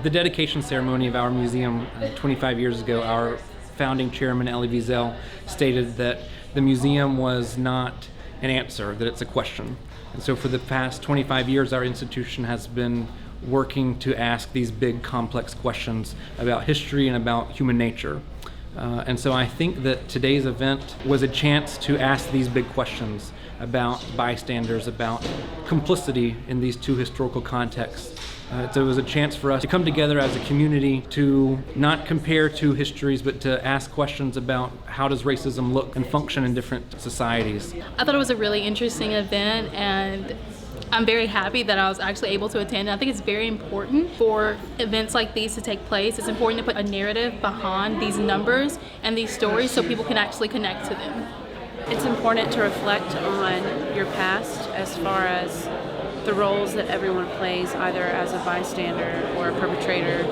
The dedication ceremony of our museum 25 years ago, our founding chairman, Elie Wiesel, stated that the museum was not an answer, that it's a question. And so for the past 25 years, our institution has been working to ask these big, complex questions about history and about human nature. And so I think that today's event was a chance to ask these big questions about bystanders, about complicity in these two historical contexts. So it was a chance for us to come together as a community to not compare two histories, but to ask questions about how does racism look and function in different societies. I thought it was a really interesting event, and I'm very happy that I was actually able to attend. I think it's very important for events like these to take place. It's important to put a narrative behind these numbers and these stories so people can actually connect to them. It's important to reflect on your past as far as the roles that everyone plays, either as a bystander or a perpetrator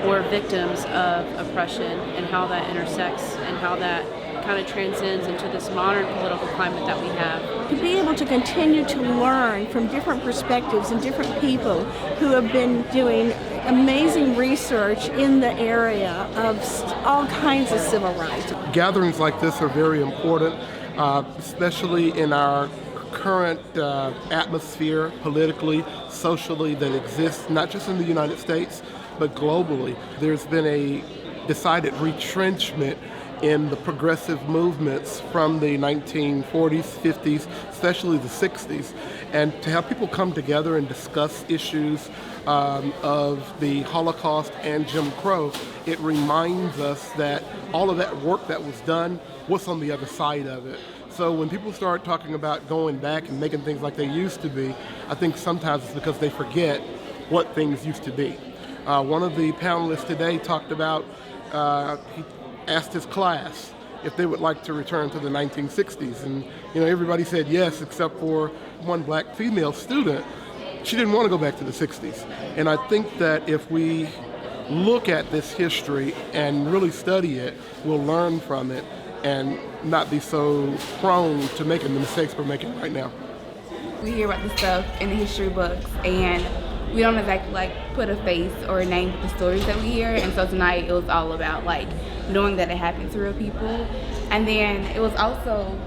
or victims of oppression, and how that intersects and how that kind of transcends into this modern political climate that we have. To be able to continue to learn from different perspectives and different people who have been doing amazing research in the area of all kinds of civil rights. Gatherings like this are very important, especially in our current atmosphere, politically, socially, that exists not just in the United States, but globally. There's been a decided retrenchment in the progressive movements from the 1940s, 50s, especially the 60s. And to have people come together and discuss issues of the Holocaust and Jim Crow, it reminds us that all of that work that was done, what's on the other side of it. So when people start talking about going back and making things like they used to be, I think sometimes it's because they forget what things used to be. One of the panelists today talked about, he asked his class if they would like to return to the 1960s. And everybody said yes, except for one black female student. She didn't want to go back to the 60s. And I think that if we look at this history and really study it, we'll learn from it and not be so prone to making the mistakes we're making right now. We hear about this stuff in the history books, and we don't exactly put a face or a name to the stories that we hear. And so tonight it was all about knowing that it happened to real people, and then it was also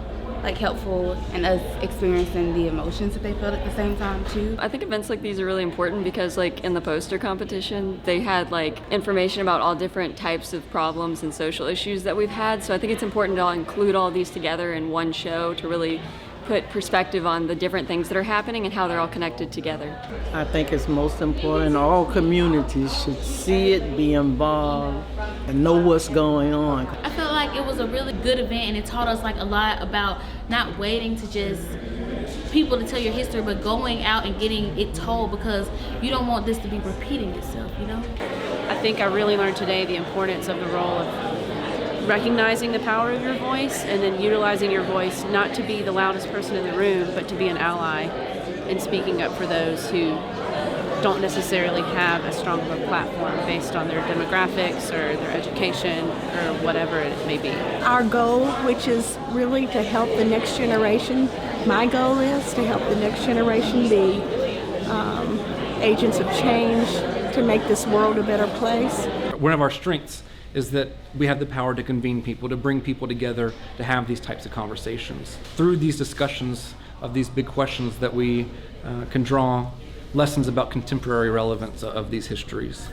helpful in us experiencing the emotions that they felt at the same time too. I think events like these are really important because in the poster competition, they had information about all different types of problems and social issues that we've had. So I think it's important to include all these together in one show to really put perspective on the different things that are happening and how they're all connected together. I think it's most important all communities should see it, be involved, and know what's going on. I felt like it was a really good event, and it taught us a lot about not waiting to just people to tell your history, but going out and getting it told, because you don't want this to be repeating itself, I think I really learned today the importance of the role of recognizing the power of your voice and then utilizing your voice not to be the loudest person in the room, but to be an ally and speaking up for those who don't necessarily have as strong of a platform based on their demographics or their education or whatever it may be. Our goal, which is really to help the next generation, my goal is to help the next generation be agents of change to make this world a better place. One of our strengths is that we have the power to convene people, to bring people together, to have these types of conversations. Through these discussions of these big questions that we can draw lessons about contemporary relevance of these histories.